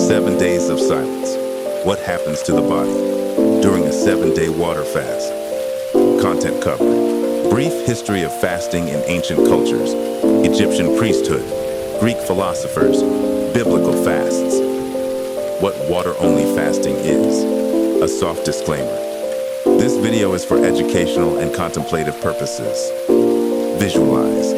7 days of silence. What happens to the body during a 7-day water fast? Content covered. Brief history of fasting in ancient cultures, Egyptian priesthood, Greek philosophers, biblical fasts. What water-only fasting is. A soft disclaimer. This video is for educational and contemplative purposes. Visualize.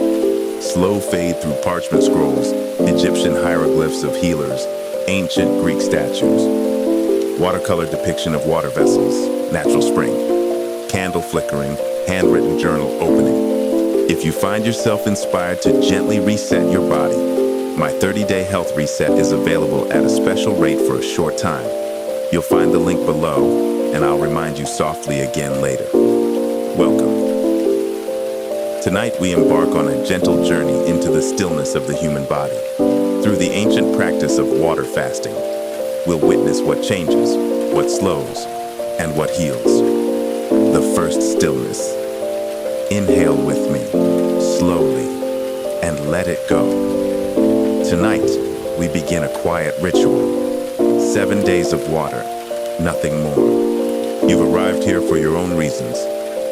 Slow fade through parchment scrolls, Egyptian hieroglyphs of healers, ancient Greek statues. Watercolor depiction of water vessels, natural spring. Candle flickering, handwritten journal opening. If you find yourself inspired to gently reset your body, my 30-day health reset is available at a special rate for a short time. You'll find the link below, and I'll remind you softly again later. Welcome. Tonight we embark on a gentle journey into the stillness of the human body. Through the ancient practice of water fasting, we'll witness what changes, what slows, and what heals. The first stillness. Inhale with me, slowly, and let it go. Tonight, we begin a quiet ritual. 7 days of water, nothing more. You've arrived here for your own reasons,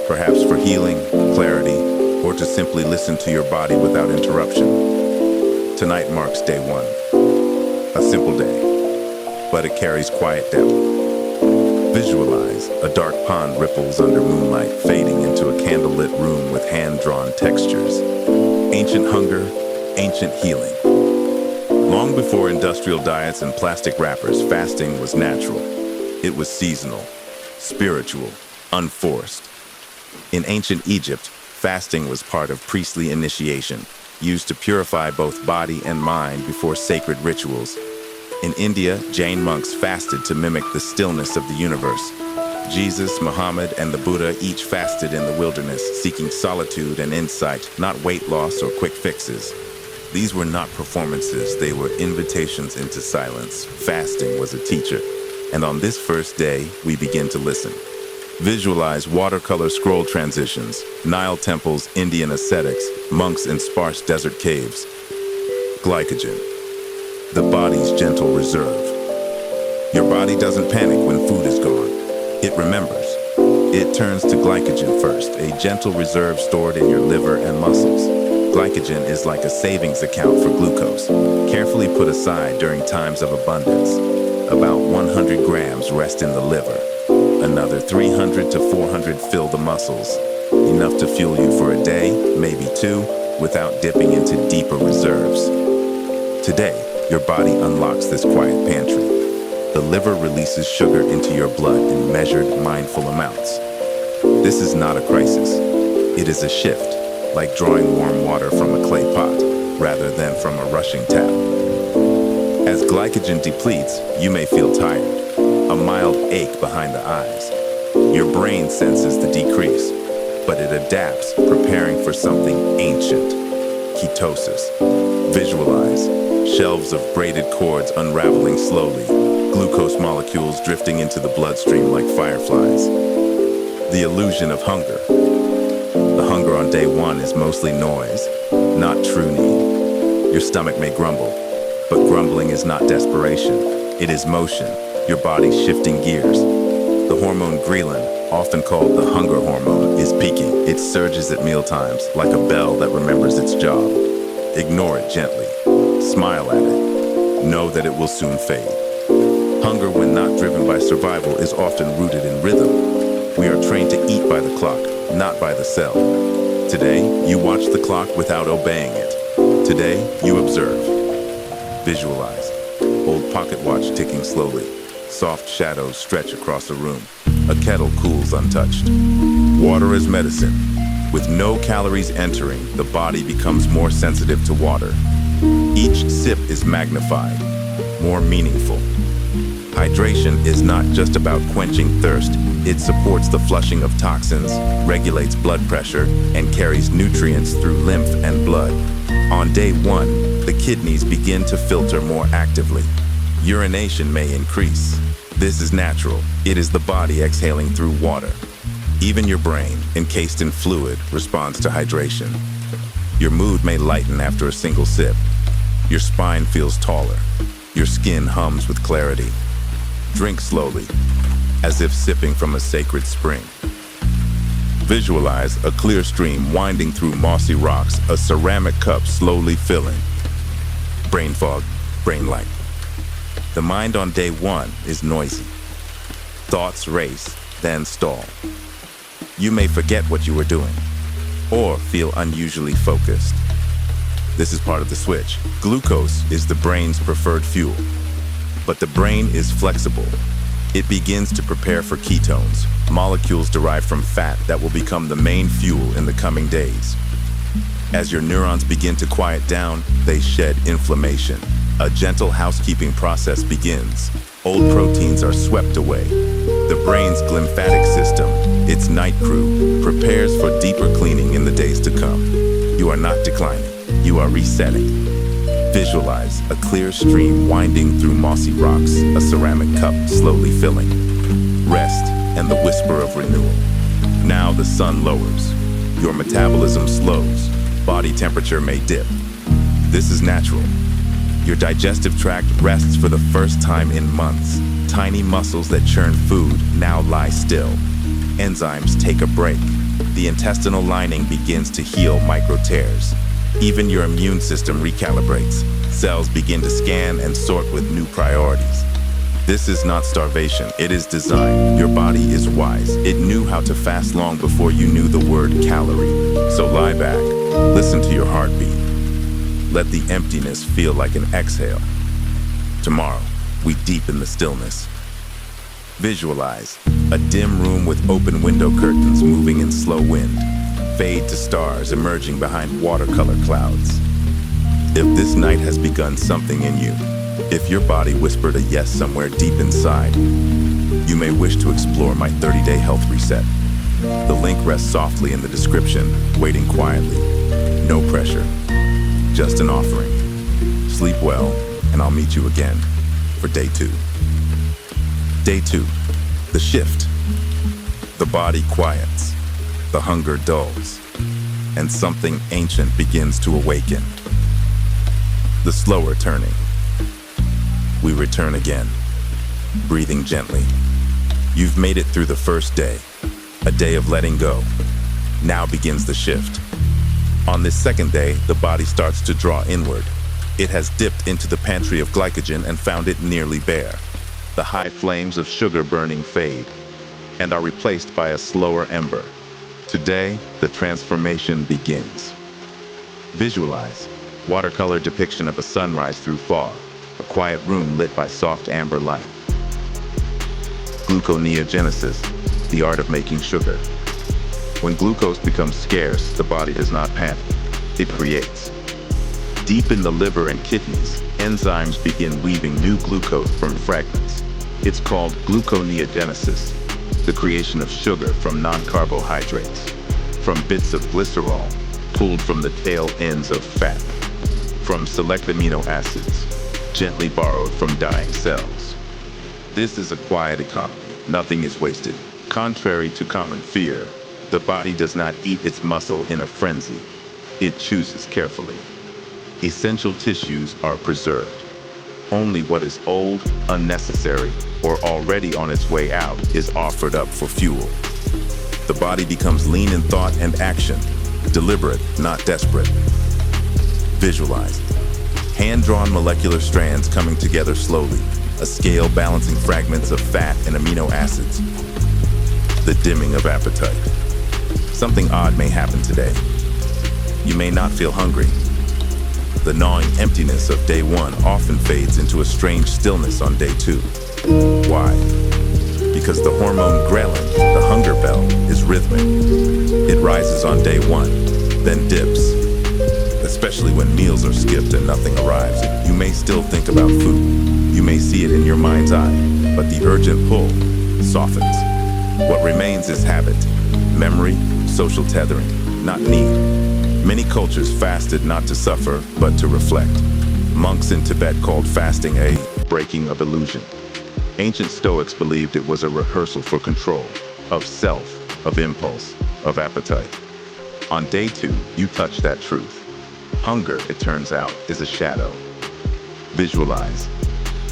perhaps for healing, clarity, or to simply listen to your body without interruption. Tonight marks day one. A simple day, but it carries quiet depth. Visualize a dark pond ripples under moonlight, fading into a candlelit room with hand-drawn textures. Ancient hunger, ancient healing. Long before industrial diets and plastic wrappers, fasting was natural. It was seasonal, spiritual, unforced. In ancient Egypt, fasting was part of priestly initiation, used to purify both body and mind before sacred rituals. In India, Jain monks fasted to mimic the stillness of the universe. Jesus, Muhammad, and the Buddha each fasted in the wilderness, seeking solitude and insight, not weight loss or quick fixes. These were not performances, they were invitations into silence. Fasting was a teacher, and on this first day, we begin to listen. Visualize watercolor scroll transitions, Nile temples, Indian ascetics, monks in sparse desert caves. Glycogen, the body's gentle reserve. Your body doesn't panic when food is gone. It remembers. It turns to glycogen first, a gentle reserve stored in your liver and muscles. Glycogen is like a savings account for glucose, carefully put aside during times of abundance. About 100 grams rest in the liver. Another 300 to 400 fill the muscles, enough to fuel you for a day, maybe two, without dipping into deeper reserves. Today, your body unlocks this quiet pantry. The liver releases sugar into your blood in measured, mindful amounts. This is not a crisis. It is a shift, like drawing warm water from a clay pot, rather than from a rushing tap. As glycogen depletes, you may feel tired. A mild ache behind the eyes. Your brain senses the decrease, but it adapts, preparing for something ancient. Ketosis. Visualize. Shelves of braided cords unraveling slowly, glucose molecules drifting into the bloodstream like fireflies. The illusion of hunger. The hunger on day one is mostly noise, not true need. Your stomach may grumble, but grumbling is not desperation. It is motion. Your body shifting gears. The hormone ghrelin, often called the hunger hormone, is peaking. It surges at mealtimes, like a bell that remembers its job. Ignore it gently. Smile at it. Know that it will soon fade. Hunger, when not driven by survival, is often rooted in rhythm. We are trained to eat by the clock, not by the cell. Today, you watch the clock without obeying it. Today, you observe. Visualize. Old pocket watch ticking slowly. Soft shadows stretch across a room. A kettle cools untouched. Water is medicine. With no calories entering, the body becomes more sensitive to water. Each sip is magnified, more meaningful. Hydration is not just about quenching thirst. It supports the flushing of toxins, regulates blood pressure, and carries nutrients through lymph and blood. On day one, the kidneys begin to filter more actively. Urination may increase. This is natural. It is the body exhaling through water. Even your brain, encased in fluid, responds to hydration. Your mood may lighten after a single sip. Your spine feels taller. Your skin hums with clarity. Drink slowly, as if sipping from a sacred spring. Visualize a clear stream winding through mossy rocks, a ceramic cup slowly filling. Brain fog, brain light. The mind on day one is noisy. Thoughts race, then stall. You may forget what you were doing, or feel unusually focused. This is part of the switch. Glucose is the brain's preferred fuel, but the brain is flexible. It begins to prepare for ketones, molecules derived from fat that will become the main fuel in the coming days. As your neurons begin to quiet down, they shed inflammation. A gentle housekeeping process begins. Old proteins are swept away. The brain's glymphatic system, its night crew, prepares for deeper cleaning in the days to come. You are not declining, you are resetting. Visualize a clear stream winding through mossy rocks, a ceramic cup slowly filling. Rest and the whisper of renewal. Now the sun lowers. Your metabolism slows. Body temperature may dip. This is natural. Your digestive tract rests for the first time in months. Tiny muscles that churn food now lie still. Enzymes take a break. The intestinal lining begins to heal micro tears. Even your immune system recalibrates. Cells begin to scan and sort with new priorities. This is not starvation, it is design. Your body is wise. It knew how to fast long before you knew the word calorie. So lie back, listen to your heartbeat. Let the emptiness feel like an exhale. Tomorrow, we deepen the stillness. Visualize a dim room with open window curtains moving in slow wind. Fade to stars emerging behind watercolor clouds. If this night has begun something in you, if your body whispered a yes somewhere deep inside, you may wish to explore my 30-day health reset. The link rests softly in the description, waiting quietly. No pressure, just an offering. Sleep well, and I'll meet you again for day 2. Day 2, the shift. The body quiets. The hunger dulls, and something ancient begins to awaken. The slower turning. We return again, breathing gently. You've made it through the first day, a day of letting go. Now begins the shift. On this second day, the body starts to draw inward. It has dipped into the pantry of glycogen and found it nearly bare. The high flames of sugar burning fade and are replaced by a slower ember. Today, the transformation begins. Visualize watercolor depiction of a sunrise through fog, a quiet room lit by soft amber light. Gluconeogenesis, the art of making sugar. When glucose becomes scarce, the body does not panic. It creates. Deep in the liver and kidneys, enzymes begin weaving new glucose from fragments. It's called gluconeogenesis, the creation of sugar from non-carbohydrates, from bits of glycerol pulled from the tail ends of fat, from select amino acids gently borrowed from dying cells. This is a quiet economy. Nothing is wasted. Contrary to common fear, the body does not eat its muscle in a frenzy. It chooses carefully. Essential tissues are preserved. Only what is old, unnecessary, or already on its way out is offered up for fuel. The body becomes lean in thought and action, deliberate, not desperate. Visualize. Hand-drawn molecular strands coming together slowly, a scale balancing fragments of fat and amino acids. The dimming of appetite. Something odd may happen today. You may not feel hungry. The gnawing emptiness of day 1 often fades into a strange stillness on day 2. Why? Because the hormone ghrelin, the hunger bell, is rhythmic. It rises on day 1, then dips. Especially when meals are skipped and nothing arrives. You may still think about food. You may see it in your mind's eye, but the urgent pull softens. What remains is habit, memory, social tethering, not need. Many cultures fasted not to suffer, but to reflect. Monks in Tibet called fasting a breaking of illusion. Ancient Stoics believed it was a rehearsal for control, of self, of impulse, of appetite. On day 2, you touch that truth. Hunger, it turns out, is a shadow. Visualize.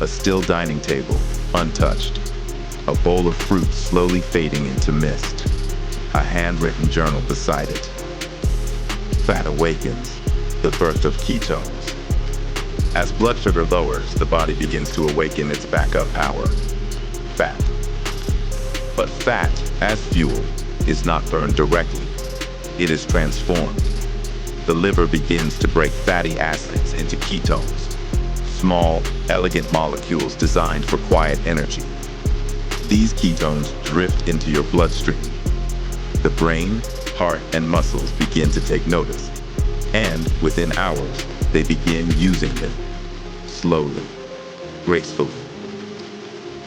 A still dining table, untouched. A bowl of fruit slowly fading into mist. A handwritten journal beside it. Fat awakens, the birth of ketones. As blood sugar lowers, the body begins to awaken its backup power, fat. But fat, as fuel, is not burned directly. It is transformed. The liver begins to break fatty acids into ketones, small, elegant molecules designed for quiet energy. These ketones drift into your bloodstream. The brain, heart, and muscles begin to take notice, and within hours, they begin using them, slowly, gracefully.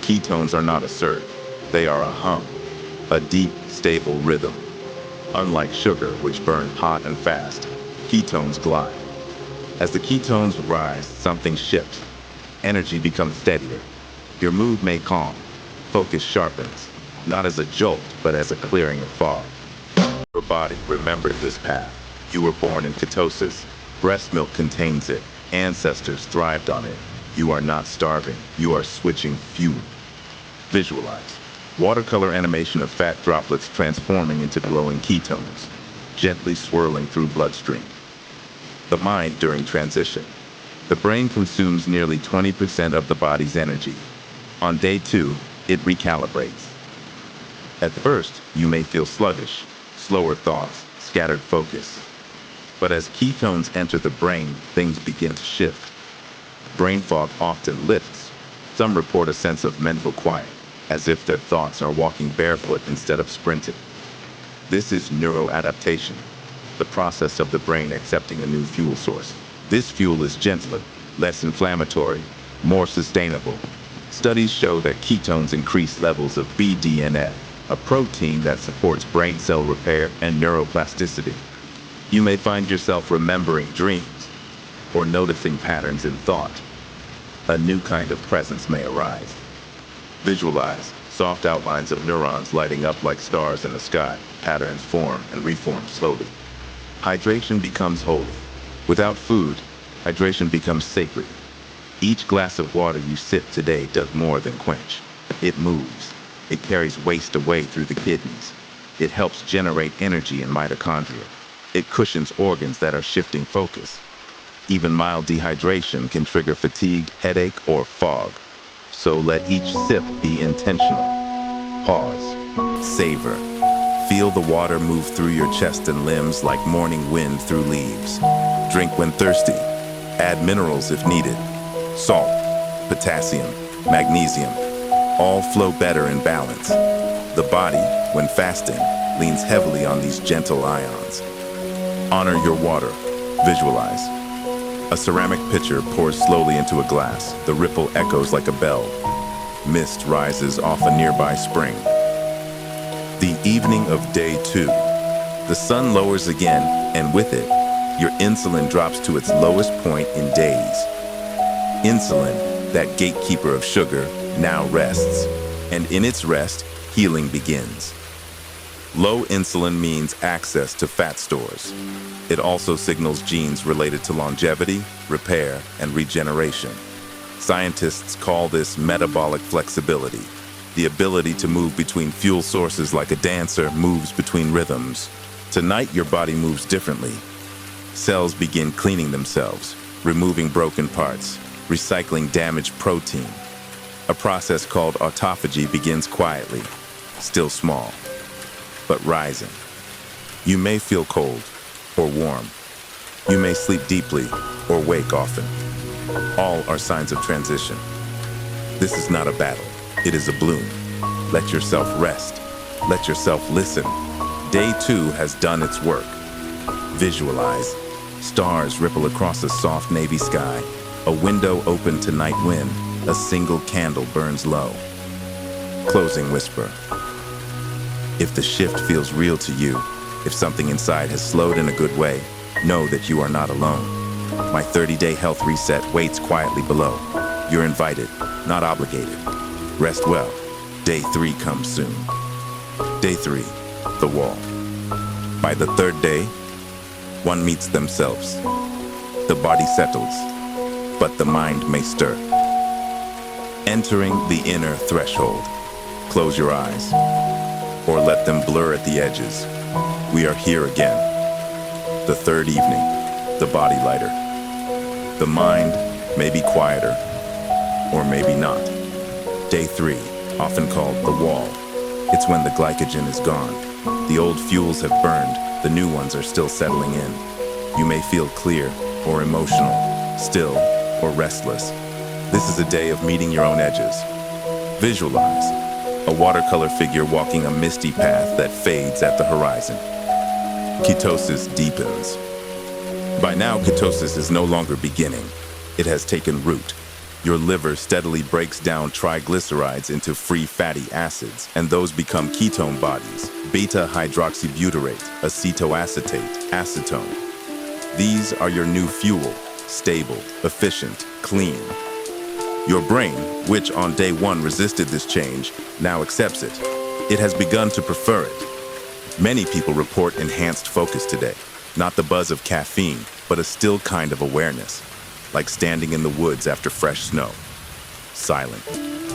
Ketones are not a surge, they are a hum, a deep, stable rhythm. Unlike sugar, which burns hot and fast, ketones glide. As the ketones rise, something shifts. Energy becomes steadier. Your mood may calm, focus sharpens, not as a jolt, but as a clearing of fog. Your body remembered this path. You were born in ketosis. Breast milk contains it. Ancestors thrived on it. You are not starving. You are switching fuel. Visualize. Watercolor animation of fat droplets transforming into glowing ketones, gently swirling through bloodstream. The mind during transition. The brain consumes nearly 20% of the body's energy. On day 2, it recalibrates. At first, you may feel sluggish, slower thoughts, scattered focus. But as ketones enter the brain, things begin to shift. Brain fog often lifts. Some report a sense of mental quiet, as if their thoughts are walking barefoot instead of sprinting. This is neuroadaptation, the process of the brain accepting a new fuel source. This fuel is gentler, less inflammatory, more sustainable. Studies show that ketones increase levels of BDNF, a protein that supports brain cell repair and neuroplasticity. You may find yourself remembering dreams or noticing patterns in thought. A new kind of presence may arise. Visualize soft outlines of neurons lighting up like stars in the sky. Patterns form and reform slowly. Hydration becomes holy. Without food, hydration becomes sacred. Each glass of water you sip today does more than quench. It moves. It carries waste away through the kidneys. It helps generate energy in mitochondria. It cushions organs that are shifting focus. Even mild dehydration can trigger fatigue, headache, or fog. So let each sip be intentional. Pause. Savor. Feel the water move through your chest and limbs like morning wind through leaves. Drink when thirsty. Add minerals if needed. Salt, potassium, magnesium, all flow better in balance. The body, when fasting, leans heavily on these gentle ions. Honor your water. Visualize. A ceramic pitcher pours slowly into a glass. The ripple echoes like a bell. Mist rises off a nearby spring. The evening of day 2. The sun lowers again, and with it, your insulin drops to its lowest point in days. Insulin, that gatekeeper of sugar, now rests. And in its rest, healing begins. Low insulin means access to fat stores. It also signals genes related to longevity, repair, and regeneration. Scientists call this metabolic flexibility, the ability to move between fuel sources like a dancer moves between rhythms. Tonight, your body moves differently. Cells begin cleaning themselves, removing broken parts, recycling damaged protein. A process called autophagy begins quietly, still small, but rising. You may feel cold or warm. You may sleep deeply or wake often. All are signs of transition. This is not a battle. It is a bloom. Let yourself rest. Let yourself listen. Day 2 has done its work. Visualize. Stars ripple across a soft navy sky. A window open to night wind. A single candle burns low. Closing whisper. If the shift feels real to you, if something inside has slowed in a good way, know that you are not alone. My 30-day health reset waits quietly below. You're invited, not obligated. Rest well. Day 3 comes soon. Day 3, the wall. By the 3rd day, one meets themselves. The body settles, but the mind may stir. Entering the inner threshold. Close your eyes, or let them blur at the edges. We are here again. The third evening, the body lighter. The mind may be quieter, or maybe not. Day 3, often called the wall. It's when the glycogen is gone. The old fuels have burned, the new ones are still settling in. You may feel clear or emotional, still or restless. This is a day of meeting your own edges. Visualize a watercolor figure walking a misty path that fades at the horizon. Ketosis deepens. By now, ketosis is no longer beginning. It has taken root. Your liver steadily breaks down triglycerides into free fatty acids, and those become ketone bodies: beta-hydroxybutyrate, acetoacetate, acetone. These are your new fuel, stable, efficient, clean. Your brain, which on day 1 resisted this change, now accepts it. It has begun to prefer it. Many people report enhanced focus today, not the buzz of caffeine, but a still kind of awareness, like standing in the woods after fresh snow. Silent,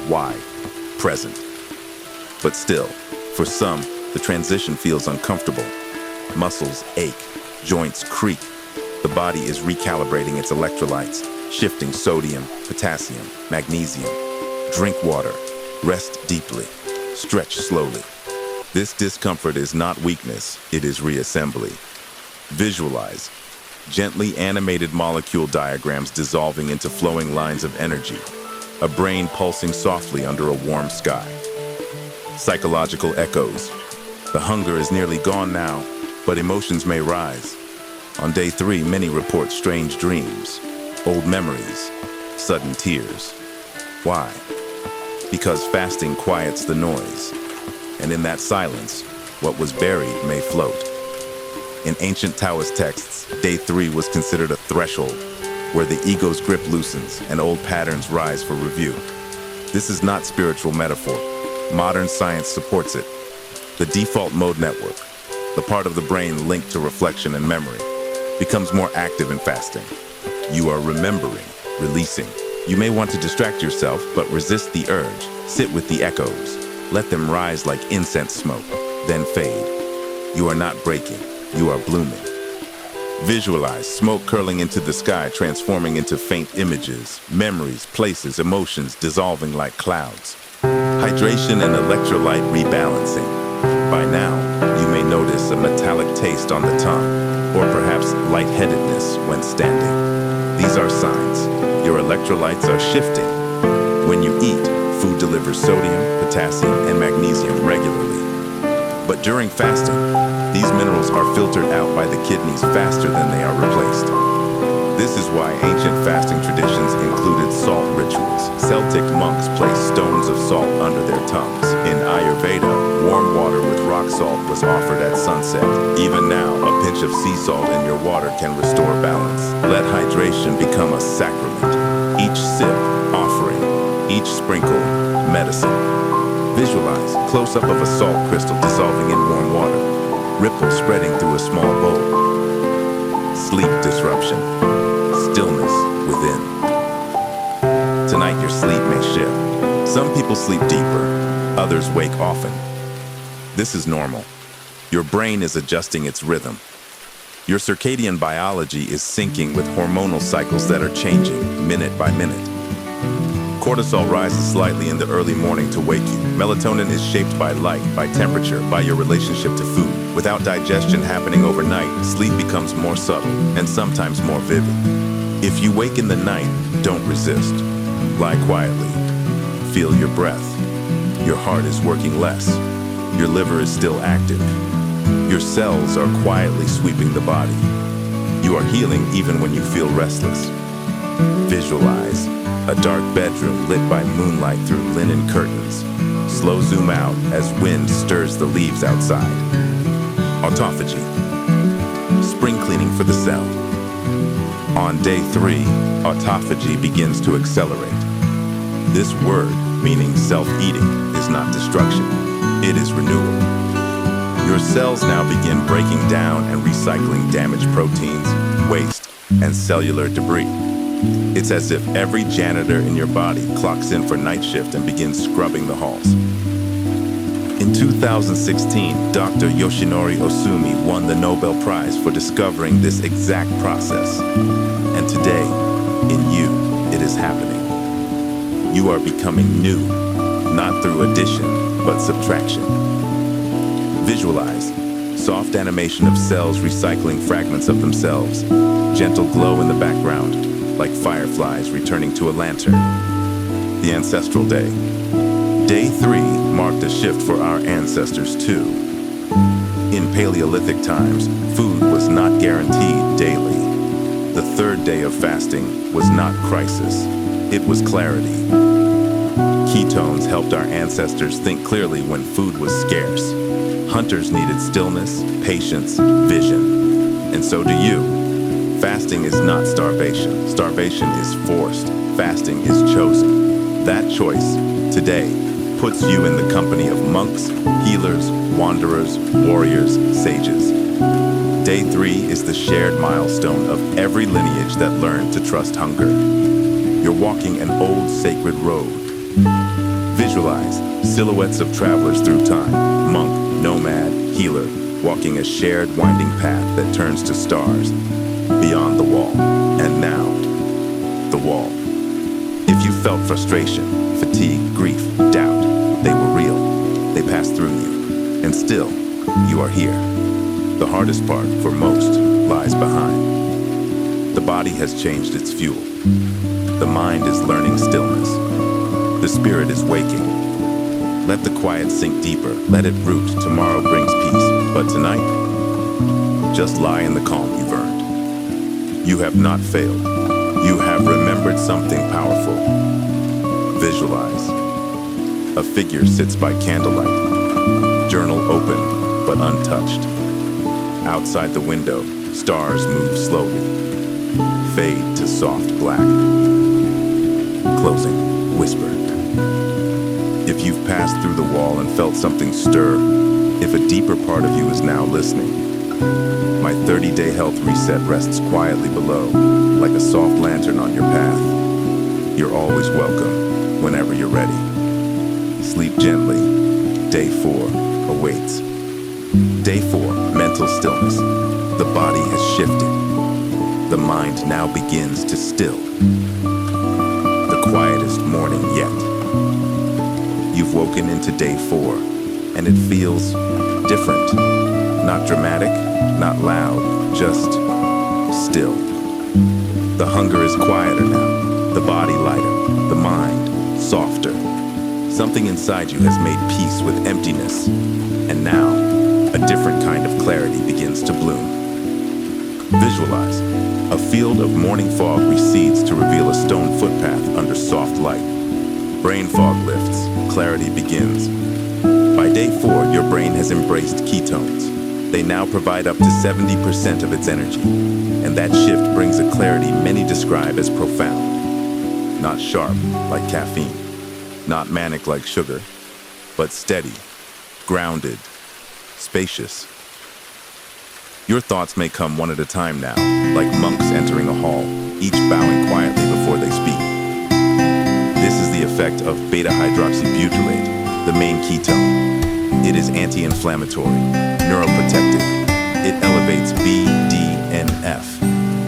wide, present. But still, for some, the transition feels uncomfortable. Muscles ache, joints creak. The body is recalibrating its electrolytes, shifting sodium, potassium, magnesium. Drink water, rest deeply, stretch slowly. This discomfort is not weakness, it is reassembly. Visualize gently animated molecule diagrams dissolving into flowing lines of energy, a brain pulsing softly under a warm sky. Psychological echoes. The hunger is nearly gone now, but emotions may rise. On day 3, many report strange dreams, old memories, sudden tears. Why? Because fasting quiets the noise, and in that silence, what was buried may float. In ancient Taoist texts, day 3 was considered a threshold, where the ego's grip loosens and old patterns rise for review. This is not spiritual metaphor. Modern science supports it. The default mode network, the part of the brain linked to reflection and memory, becomes more active in fasting. You are remembering, releasing. You may want to distract yourself, but resist the urge. Sit with the echoes. Let them rise like incense smoke, then fade. You are not breaking. You are blooming. Visualize smoke curling into the sky, transforming into faint images, memories, places, emotions dissolving like clouds. Hydration and electrolyte rebalancing. By now, you may notice a metallic taste on the tongue, or perhaps lightheadedness when standing. These are signs. Your electrolytes are shifting. When you eat, food delivers sodium, potassium, and magnesium regularly. But during fasting, these minerals are filtered out by the kidneys faster than they are replaced. This is why ancient fasting traditions included salt rituals. Celtic monks placed stones of salt under their tongues. In Ayurveda, warm water with rock salt was offered at sunset. Even now, a pinch of sea salt in your water can restore balance. Let hydration become a sacrament. Each sip, offering. Each sprinkle, medicine. Visualize close-up of a salt crystal dissolving in warm water, ripples spreading through a small bowl. Sleep disruption, stillness within. Tonight your sleep may shift. Some people sleep deeper, others wake often. This is normal. Your brain is adjusting its rhythm. Your circadian biology is syncing with hormonal cycles that are changing minute by minute. Cortisol rises slightly in the early morning to wake you. Melatonin is shaped by light, by temperature, by your relationship to food. Without digestion happening overnight, sleep becomes more subtle and sometimes more vivid. If you wake in the night, don't resist. Lie quietly. Feel your breath. Your heart is working less. Your liver is still active. Your cells are quietly sweeping the body. You are healing even when you feel restless. Visualize a dark bedroom lit by moonlight through linen curtains. Slow zoom out as wind stirs the leaves outside. Autophagy. Spring cleaning for the cell. On day 3, autophagy begins to accelerate. This word, meaning self-eating, is not destruction. It is renewal. Your cells now begin breaking down and recycling damaged proteins, waste, and cellular debris. It's as if every janitor in your body clocks in for night shift and begins scrubbing the halls. In 2016, Dr. Yoshinori Osumi won the Nobel Prize for discovering this exact process. And today, in you, it is happening. You are becoming new, not through addition, but subtraction. Visualize soft animation of cells recycling fragments of themselves, gentle glow in the background, like fireflies returning to a lantern. The ancestral day. Day 3 marked a shift for our ancestors too. In Paleolithic times, food was not guaranteed daily. The third day of fasting was not crisis, it was clarity. Ketones helped our ancestors think clearly when food was scarce. Hunters needed stillness, patience, vision. And so do you. Fasting is not starvation. Starvation is forced. Fasting is chosen. That choice, today, puts you in the company of monks, healers, wanderers, warriors, sages. Day 3 is the shared milestone of every lineage that learned to trust hunger. You're walking an old sacred road. Visualize silhouettes of travelers through time, monk, nomad, healer, walking a shared winding path that turns to stars beyond the wall. And now, the wall. If you felt frustration, fatigue, grief, doubt, they were real. They passed through you. And still, you are here. The hardest part, for most, lies behind. The body has changed its fuel. The mind is learning stillness. The spirit is waking. Let the quiet sink deeper. Let it root. Tomorrow brings peace. But tonight, just lie in the calm you've earned. You have not failed. You have remembered something powerful. Visualize. A figure sits by candlelight, journal open but untouched. Outside the window, stars move slowly, fade to soft black. Closing, whisper. If you've passed through the wall and felt something stir, if a deeper part of you is now listening, my 30-day health reset rests quietly below, like a soft lantern on your path. You're always welcome, whenever you're ready. Sleep gently. Day 4 awaits. Day 4, mental stillness. The body has shifted. The mind now begins to still. The quietest morning yet. You've woken into day 4, and it feels different. Not dramatic, not loud, just still. The hunger is quieter now, the body lighter, the mind softer. Something inside you has made peace with emptiness, and now a different kind of clarity begins to bloom. Visualize. A field of morning fog recedes to reveal a stone footpath under soft light. Brain fog lifts, clarity begins. By day 4, your brain has embraced ketones. They now provide up to 70% of its energy, and that shift brings a clarity many describe as profound. Not sharp, like caffeine. Not manic like sugar, but steady, grounded, spacious. Your thoughts may come one at a time now, like monks entering a hall, each bowing quietly before they speak. This is the effect of beta-hydroxybutyrate, the main ketone. It is anti-inflammatory, neuroprotective. It elevates BDNF,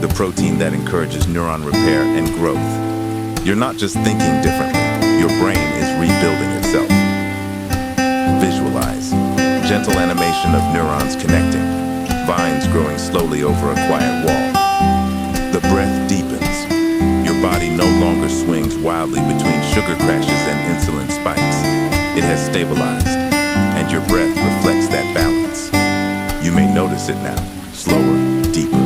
the protein that encourages neuron repair and growth. You're not just thinking differently. Your brain is rebuilding itself. Visualize. Gentle animation of neurons connecting. Vines growing slowly over a quiet wall. The breath deepens. Your body no longer swings wildly between sugar crashes and insulin spikes. It has stabilized, and your breath reflects that balance. You may notice it now. Slower, deeper,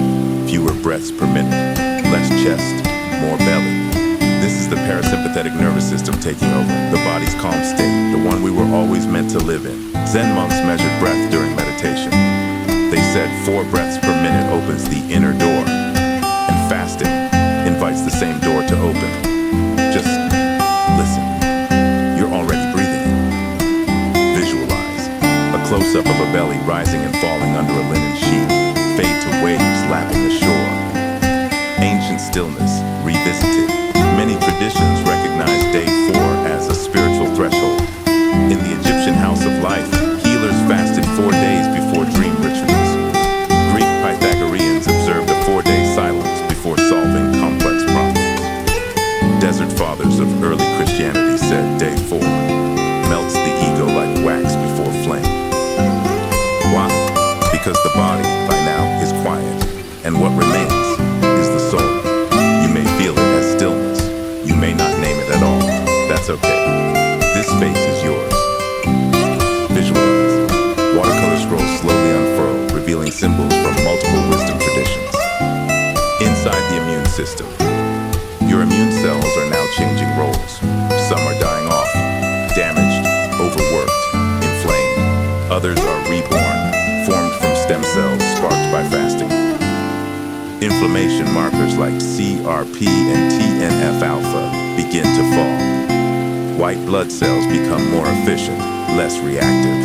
fewer breaths per minute. Less chest, more belly. This is the parasympathetic nervous system taking over, the body's calm state, the one we were always meant to live in. Zen monks measured breath during meditation. They said 4 breaths per minute opens the inner door, and fasting invites the same door to open. Just listen. You're already breathing it. Visualize. A close-up of a belly rising and falling under a linen sheet. Fade to waves lapping the shore. Ancient stillness, revisited. threshold. In the Egyptian house of life, healers fasted 4 days before dream rituals. Greek Pythagoreans observed a 4-day silence before solving complex problems. Desert fathers of early Christianity said day 4 melts the ego like wax before flame. Why? Because the body, by now, is quiet, and what remains is the soul. You may feel it as stillness. You may not name it at all. That's okay. This space is yours. Visualize. Watercolor scrolls slowly unfurl, revealing symbols from multiple wisdom traditions. Inside the immune system, your immune cells are now changing roles. Some are dying off, damaged, overworked, inflamed. Others are reborn, formed from stem cells sparked by fasting. Inflammation markers like CRP and TNF-alpha begin to fall. White blood cells become more efficient, less reactive.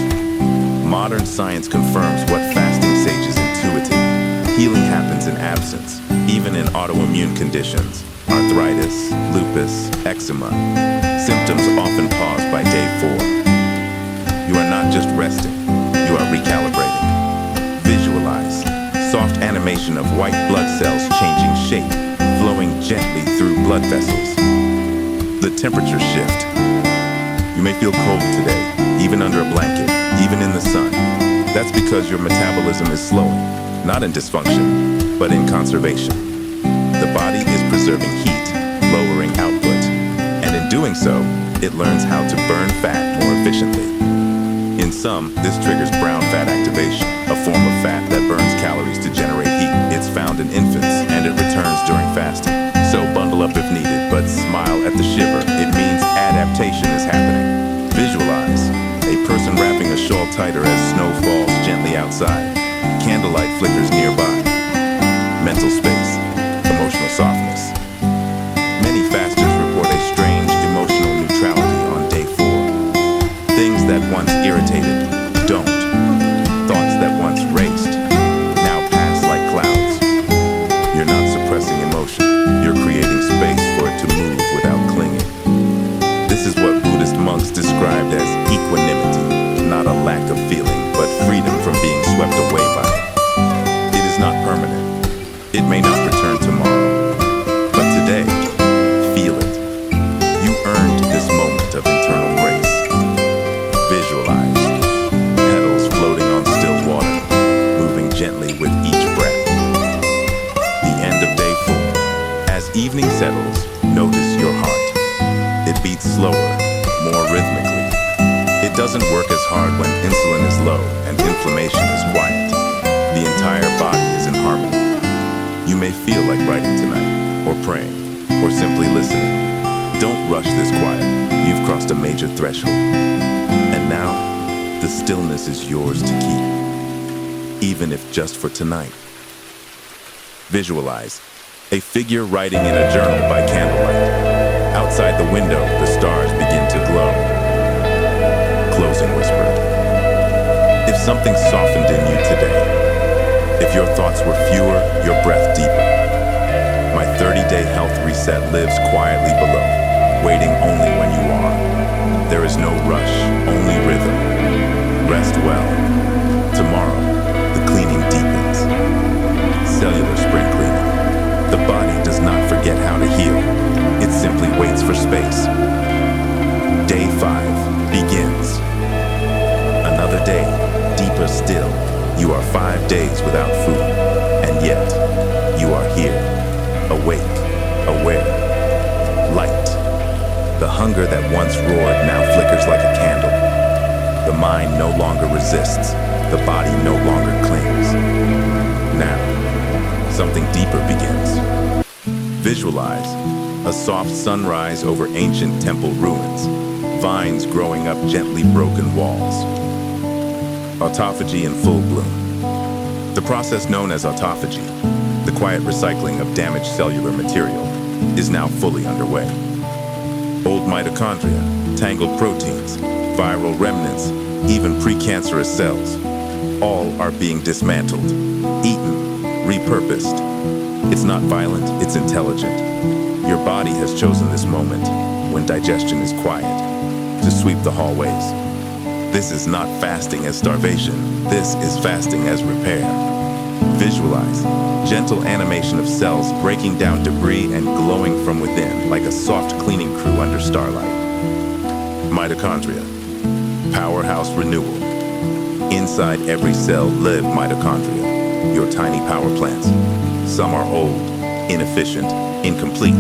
Modern science confirms what fasting sages intuited. Healing happens in absence, even in autoimmune conditions, arthritis, lupus, eczema. Symptoms often pause by day 4. You are not just resting, you are recalibrating. Visualize. Soft animation of white blood cells changing shape, flowing gently through blood vessels. The temperature shift. You may feel cold today, even under a blanket, even in the sun. That's because your metabolism is slowing, not in dysfunction, but in conservation. The body is preserving heat, lowering output, and in doing so, it learns how to burn fat more efficiently. In some, this triggers brown fat activation, a form of fat that burns calories to generate heat. It's found in infants, and it returns during fasting. So bundle up if needed, but smile at the shiver. It means adaptation is happening. Visualize. A person wrapping a shawl tighter as snow falls gently outside. Candlelight flickers nearby. Mental space. Emotional softness. Many fasters report a strange emotional neutrality on day 4. Things that once irritated, don't. Thoughts that once raced, now pass like clouds. You're not suppressing emotion. You're creating space for it to move without clinging. This is what Buddhist monks described as equanimity, not a lack of feeling, but freedom from being swept away by it. It is not permanent. It may not return tomorrow, but today, feel it. You earned this moment of internal grace. Visualize. Petals floating on still water, moving gently with each breath. The end of day 4. As evening settles, notice your heart. It beats slower, more rhythmically. It doesn't work as hard when insulin is low and inflammation is quiet. The entire body is in harmony. You may feel like writing tonight, or praying, or simply listening. Don't rush this quiet. You've crossed a major threshold. And now, the stillness is yours to keep, even if just for tonight. Visualize. A figure writing in a journal by candlelight. Outside the window, the stars begin to glow. Closing whisper. If something softened in you today, if your thoughts were fewer, your breath deeper. My 30-day health reset lives quietly below, waiting only when you are. There is no rush, only rhythm. Rest well. Tomorrow, the cleaning deepens. Cellular spring cleaning. The body does not forget how to heal. It simply waits for space. Day 5 begins. Another day, deeper still. You are 5 days without food, and yet you are here, awake, aware, light. The hunger that once roared now flickers like a candle. The mind no longer resists, the body no longer clings. Now, something deeper begins. Visualize a soft sunrise over ancient temple ruins, vines growing up gently broken walls. Autophagy in full bloom. The process known as autophagy, the quiet recycling of damaged cellular material, is now fully underway. Old mitochondria, tangled proteins, viral remnants, even precancerous cells, all are being dismantled, eaten, repurposed. It's not violent, it's intelligent. Your body has chosen this moment when digestion is quiet. to sweep the hallways. This is not fasting as starvation. This is fasting as repair. Visualize gentle animation of cells breaking down debris and glowing from within like a soft cleaning crew under starlight. Mitochondria, powerhouse renewal. Inside every cell live mitochondria, your tiny power plants. Some are old, inefficient, incomplete.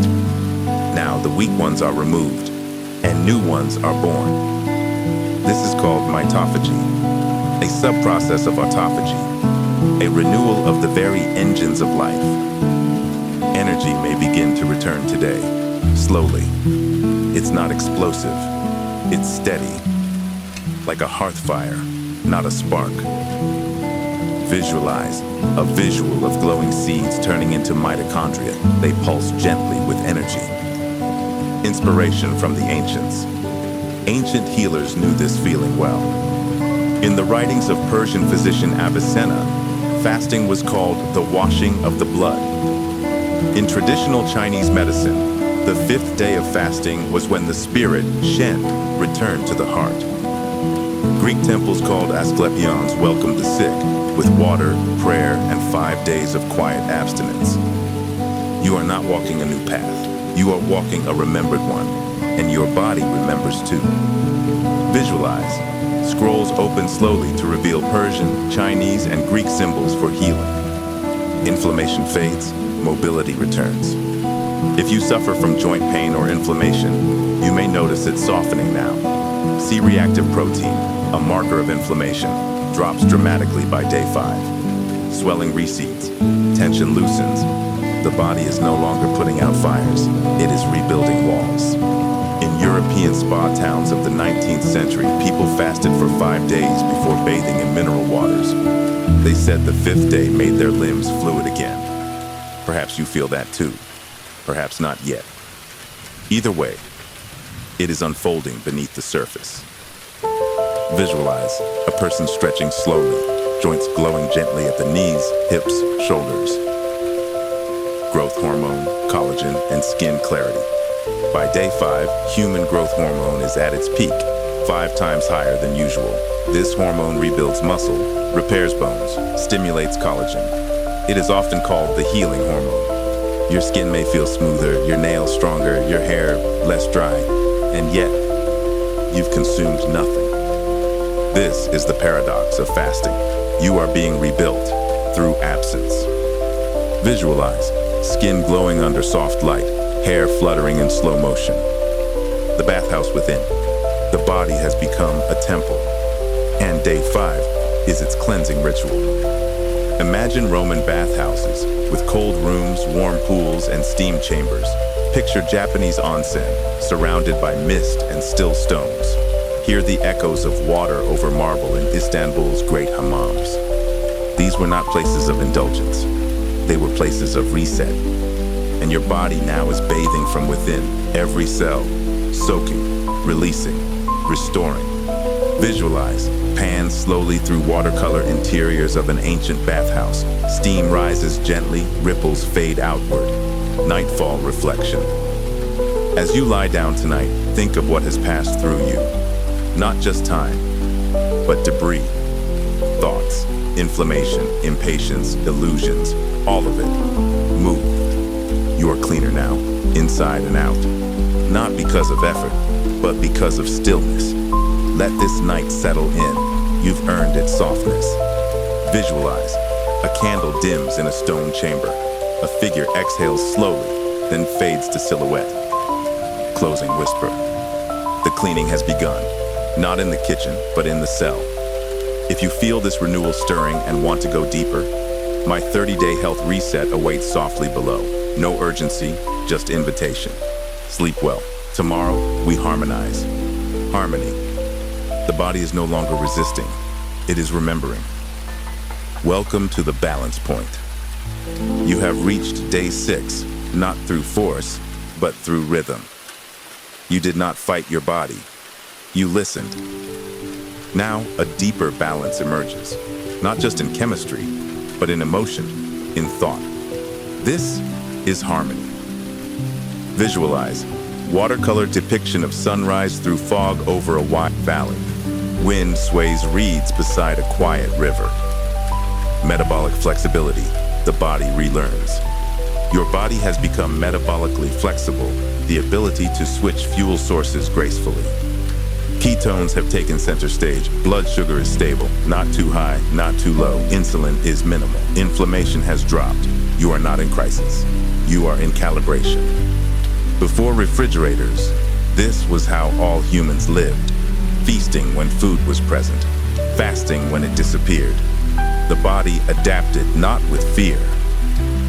Now the weak ones are removed, and new ones are born. This is called mitophagy, a sub-process of autophagy, a renewal of the very engines of life. Energy may begin to return today, slowly. It's not explosive, it's steady, like a hearth fire, not a spark. Visualize a visual of glowing seeds turning into mitochondria. They pulse gently with energy. Inspiration from the ancients. Ancient healers knew this feeling well. In the writings of Persian physician Avicenna, fasting was called the washing of the blood. In traditional Chinese medicine, the 5th day of fasting was when the spirit, Shen, returned to the heart. Greek temples called Asclepions welcomed the sick with water, prayer, and 5 days of quiet abstinence. You are not walking a new path. You are walking a remembered one, and your body remembers too. Visualize. Scrolls open slowly to reveal Persian, Chinese, and Greek symbols for healing. Inflammation fades, mobility returns. If you suffer from joint pain or inflammation, you may notice it softening now. C-reactive protein, a marker of inflammation, drops dramatically by day 5. Swelling recedes, tension loosens. The body is no longer putting out fires, it is rebuilding walls. In European spa towns of the 19th century, people fasted for 5 days before bathing in mineral waters. They said the 5th day made their limbs fluid again. Perhaps you feel that too. Perhaps not yet. Either way, it is unfolding beneath the surface. Visualize a person stretching slowly, joints glowing gently at the knees, hips, shoulders. Growth hormone, collagen, and skin clarity. By day 5, human growth hormone is at its peak, 5 times higher than usual. This hormone rebuilds muscle, repairs bones, stimulates collagen. It is often called the healing hormone. Your skin may feel smoother, your nails stronger, your hair less dry, and yet, you've consumed nothing. This is the paradox of fasting. You are being rebuilt through absence. Visualize skin glowing under soft light, hair fluttering in slow motion. The bathhouse within. The body has become a temple, and day 5 is its cleansing ritual. Imagine Roman bathhouses with cold rooms, warm pools, and steam chambers. Picture Japanese onsen, surrounded by mist and still stones. Hear the echoes of water over marble in Istanbul's great hammams. These were not places of indulgence. They were places of reset. And your body now is bathing from within, every cell, soaking, releasing, restoring. Visualize, pan slowly through watercolor interiors of an ancient bathhouse. Steam rises gently, ripples fade outward. Nightfall reflection. As you lie down tonight, think of what has passed through you. Not just time, but debris, thoughts, inflammation, impatience, illusions, all of it. Move. You are cleaner now, inside and out. Not because of effort, but because of stillness. Let this night settle in. You've earned its softness. Visualize. A candle dims in a stone chamber. A figure exhales slowly, then fades to silhouette. Closing whisper. The cleaning has begun. Not in the kitchen, but in the cell. If you feel this renewal stirring and want to go deeper, my 30-day health reset awaits softly below. No urgency, just invitation. Sleep well. Tomorrow, we harmonize. Harmony. The body is no longer resisting. It is remembering. Welcome to the balance point. You have reached day 6, not through force, but through rhythm. You did not fight your body. You listened. Now, a deeper balance emerges, not just in chemistry, but in emotion, in thought. This is harmony. Visualize Watercolor depiction of sunrise through fog over a wide valley. Wind sways reeds beside a quiet river. Metabolic flexibility. The body relearns. Your body has become metabolically flexible, the ability to switch fuel sources gracefully. Ketones have taken center stage. Blood sugar is stable, not too high, not too low. Insulin is minimal. Inflammation has dropped. You are not in crisis. You are in calibration. Before refrigerators, this was how all humans lived. Feasting when food was present, fasting when it disappeared. The body adapted not with fear,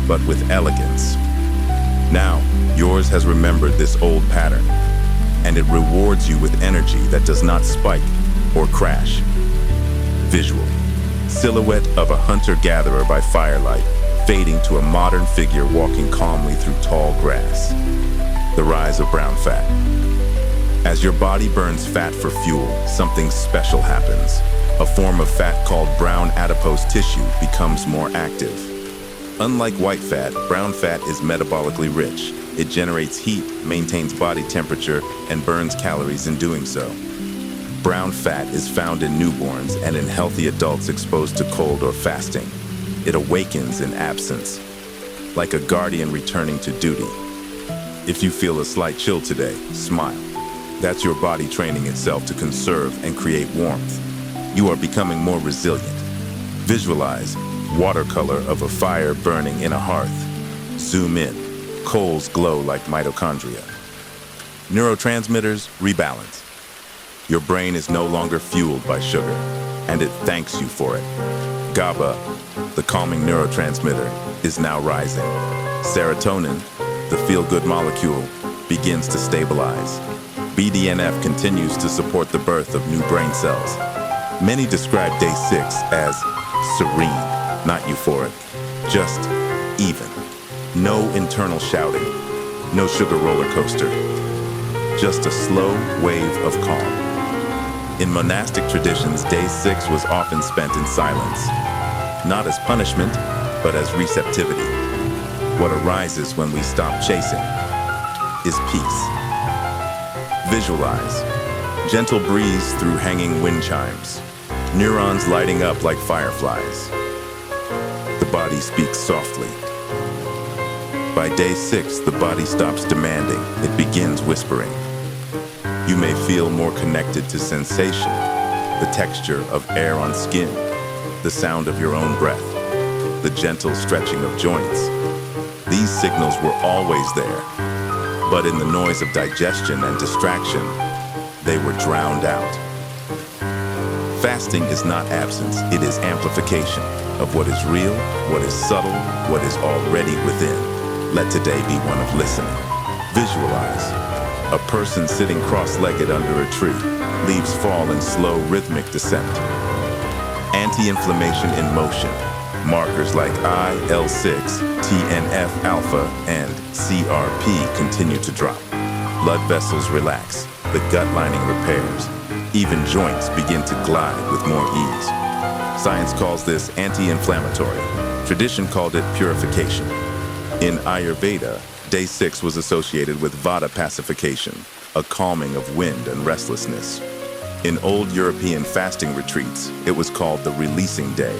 but with elegance. Now, yours has remembered this old pattern, and it rewards you with energy that does not spike or crash. Visual. Silhouette of a hunter-gatherer by firelight, fading to a modern figure walking calmly through tall grass. The rise of brown fat. As your body burns fat for fuel, something special happens. A form of fat called brown adipose tissue becomes more active. Unlike white fat, brown fat is metabolically rich. It generates heat, maintains body temperature, and burns calories in doing so. Brown fat is found in newborns and in healthy adults exposed to cold or fasting. It awakens in absence, like a guardian returning to duty. If you feel a slight chill today, smile. That's your body training itself to conserve and create warmth. You are becoming more resilient. Visualize watercolor of a fire burning in a hearth. Zoom in. Coals glow like mitochondria. Neurotransmitters rebalance. Your brain is no longer fueled by sugar, and it thanks you for it. GABA, the calming neurotransmitter, is now rising. Serotonin, the feel-good molecule, begins to stabilize. BDNF continues to support the birth of new brain cells. Many describe day 6 as serene, not euphoric, just even. No internal shouting, no sugar roller coaster, just a slow wave of calm. In monastic traditions, day 6 was often spent in silence, not as punishment, but as receptivity. What arises when we stop chasing is peace. Visualize. Gentle breeze through hanging wind chimes. Neurons lighting up like fireflies. The body speaks softly. By day 6, the body stops demanding. It begins whispering. You may feel more connected to sensation, the texture of air on skin, the sound of your own breath, the gentle stretching of joints. These signals were always there, but in the noise of digestion and distraction, they were drowned out. Fasting is not absence, it is amplification of what is real, what is subtle, what is already within. Let today be one of listening. Visualize. A person sitting cross-legged under a tree, leaves fall in slow rhythmic descent. Anti-inflammation in motion. Markers like IL-6, TNF-alpha, and CRP continue to drop. Blood vessels relax. The gut lining repairs. Even joints begin to glide with more ease. Science calls this anti-inflammatory. Tradition called it purification. In Ayurveda, day 6 was associated with Vata pacification, a calming of wind and restlessness. In old European fasting retreats, it was called the releasing day.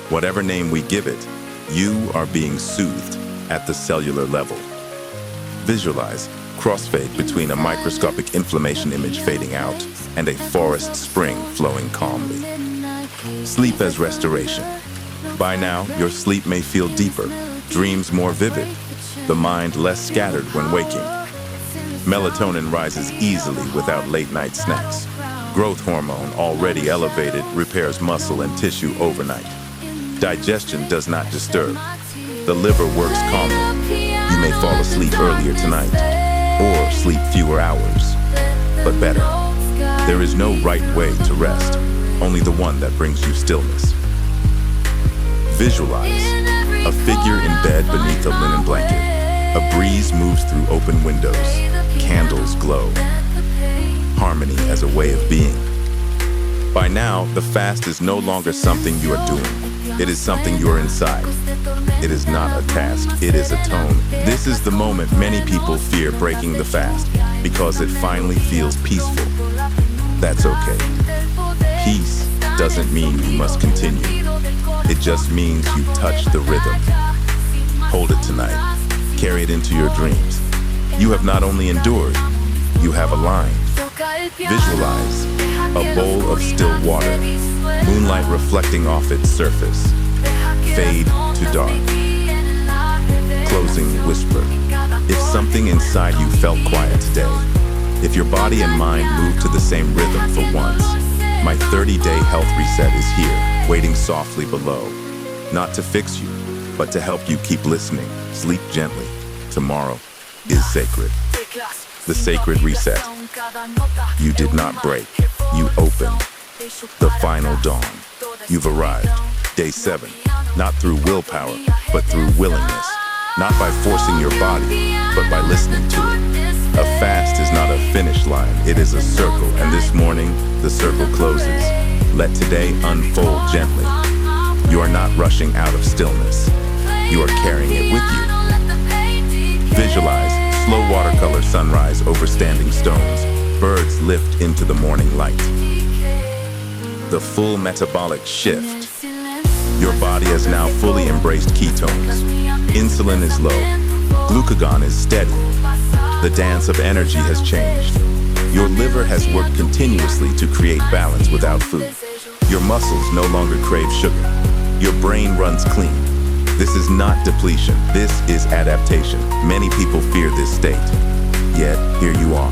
Whatever name we give it, you are being soothed at the cellular level. Visualize crossfade between a microscopic inflammation image fading out and a forest spring flowing calmly. Sleep as restoration. By now, your sleep may feel deeper, dreams more vivid, the mind less scattered when waking. Melatonin rises easily without late-night snacks. Growth hormone, already elevated, repairs muscle and tissue overnight. Digestion does not disturb. The liver works calmly. You may fall asleep earlier tonight, or sleep fewer hours, but better. There is no right way to rest, only the one that brings you stillness. Visualize a figure in bed beneath a linen blanket. A breeze moves through open windows. Candles glow. Harmony as a way of being. By now, the fast is no longer something you are doing. It is something you are inside. It is not a task, it is a tone. This is the moment many people fear breaking the fast. because it finally feels peaceful. That's okay. Peace doesn't mean you must continue. It just means you touch the rhythm. Hold it tonight. Carry it into your dreams. You have not only endured, you have aligned. Visualize a bowl of still water, moonlight reflecting off its surface. Fade to dark. Closing whisper. If something inside you felt quiet today, if your body and mind move to the same rhythm for once, my 30-day health reset is here, waiting softly below. Not to fix you, but to help you keep listening. Sleep gently. Tomorrow is sacred. The sacred reset. You did not break. You opened. The final dawn. You've arrived. Day 7. Not through willpower, but through willingness. Not by forcing your body, but by listening to it. A fast is not a finish line, it is a circle, and this morning, the circle closes. Let today unfold gently. You are not rushing out of stillness. You are carrying it with you. Visualize slow watercolor sunrise over standing stones. Birds lift into the morning light. The full metabolic shift. Your body has now fully embraced ketones. Insulin is low. Glucagon is steady. The dance of energy has changed. Your liver has worked continuously to create balance without food. Your muscles no longer crave sugar. Your brain runs clean. This is not depletion. This is adaptation. Many people fear this state. Yet, here you are.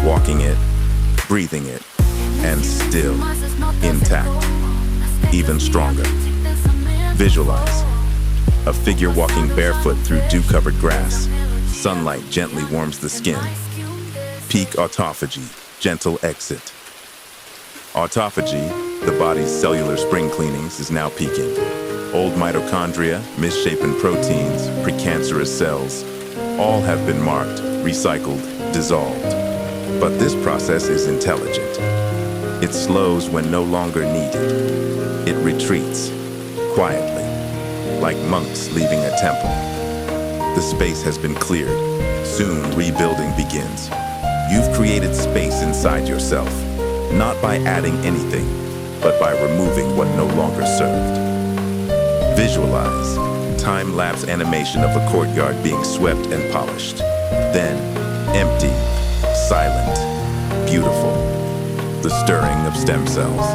Walking it, breathing it, and still intact. Even stronger. Visualize a figure walking barefoot through dew-covered grass. Sunlight gently warms the skin. Peak autophagy, gentle exit. Autophagy, the body's cellular spring cleanings, is now peaking. Old mitochondria, misshapen proteins, precancerous cells, all have been marked, recycled, dissolved. But this process is intelligent. It slows when no longer needed. It retreats, quietly, like monks leaving a temple. The space has been cleared. Soon, rebuilding begins. You've created space inside yourself, not by adding anything, but by removing what no longer served. Visualize time-lapse animation of a courtyard being swept and polished. Then, empty, silent, beautiful. The stirring of stem cells.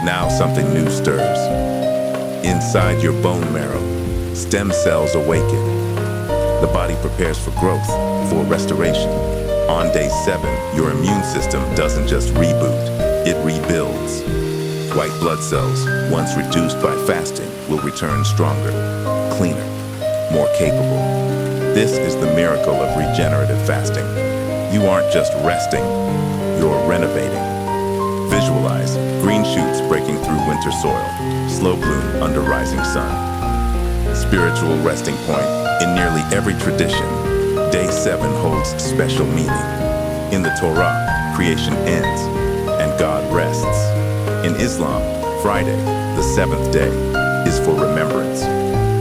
Now something new stirs. Inside your bone marrow, stem cells awaken. The body prepares for growth, for restoration. On day 7, your immune system doesn't just reboot, it rebuilds. White blood cells, once reduced by fasting, will return stronger, cleaner, more capable. This is the miracle of regenerative fasting. You aren't just resting, you're renovating. Visualize green shoots breaking through winter soil, slow bloom under rising sun. Spiritual resting point. In nearly every tradition, day 7 holds special meaning. In the Torah, creation ends and God rests. In Islam, Friday, the 7th day, is for remembrance.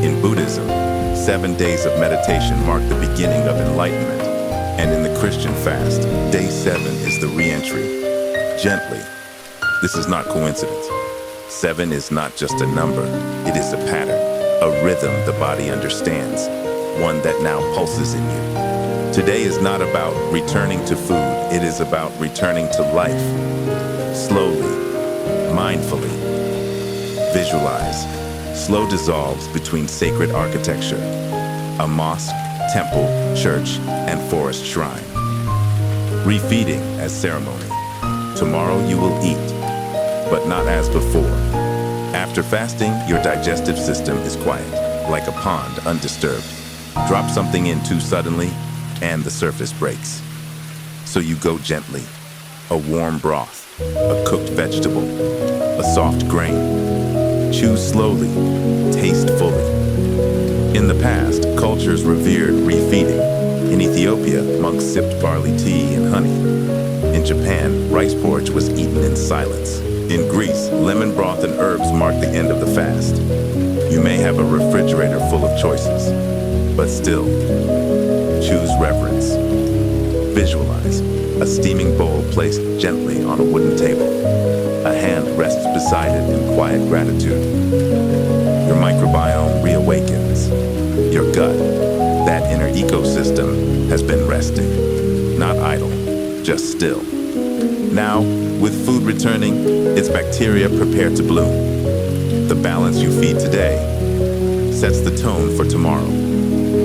In Buddhism, 7 days of meditation mark the beginning of enlightenment. And in the Christian fast, day 7 is the re-entry. Gently. This is not coincidence. 7 is not just a number, it is a pattern, a rhythm the body understands, one that now pulses in you. Today is not about returning to food, it is about returning to life. Slowly, mindfully. Visualize. Slow dissolves between sacred architecture. A mosque, temple, church, and forest shrine. Refeeding as ceremony. Tomorrow you will eat, but not as before. After fasting, your digestive system is quiet, like a pond undisturbed. Drop something in too suddenly, and the surface breaks. So you go gently. A warm broth, a cooked vegetable, a soft grain. Choose slowly, taste fully. In the past, cultures revered refeeding. In Ethiopia, monks sipped barley tea and honey. In Japan, rice porridge was eaten in silence. In Greece, lemon broth and herbs marked the end of the fast. You may have a refrigerator full of choices, but still, choose reverence. Visualize a steaming bowl placed gently on a wooden table. A hand rests beside it in quiet gratitude. Your microbiome reawakens. Your gut, that inner ecosystem, has been resting. Not idle, just still. Now, with food returning, its bacteria prepare to bloom. The balance you feed today sets the tone for tomorrow.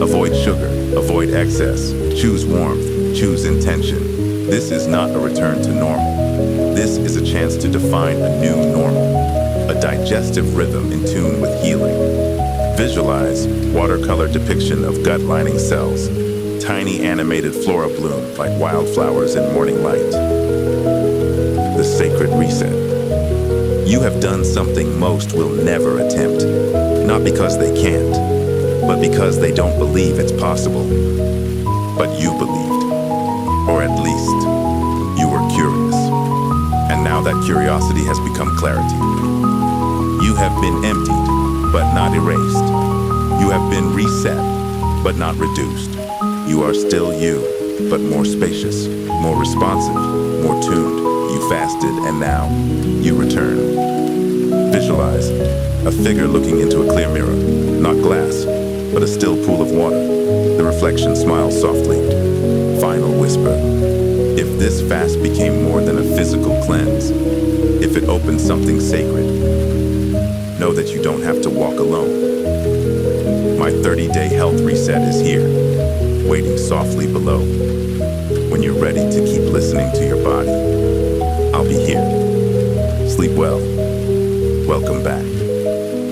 Avoid sugar, avoid excess, choose warmth, choose intention. This is not a return to normal. This is a chance to define a new normal, a digestive rhythm in tune with healing. Visualize watercolor depiction of gut lining cells, tiny animated flora bloom like wildflowers in morning light. The sacred reset. You have done something most will never attempt, not because they can't, but because they don't believe it's possible. But you believed, or at least, you were curious. And now that curiosity has become clarity. You have been emptied, but not erased. You have been reset, but not reduced. You are still you, but more spacious, more responsive, more tuned. You fasted, and now you return. Visualize a figure looking into a clear mirror, not glass, but a still pool of water. The reflection smiles softly. Final whisper. If this fast became more than a physical cleanse, if it opened something sacred, know that you don't have to walk alone. My 30-day health reset is here, waiting softly below. When you're ready to keep listening to your body, I'll be here. Sleep well. Welcome back.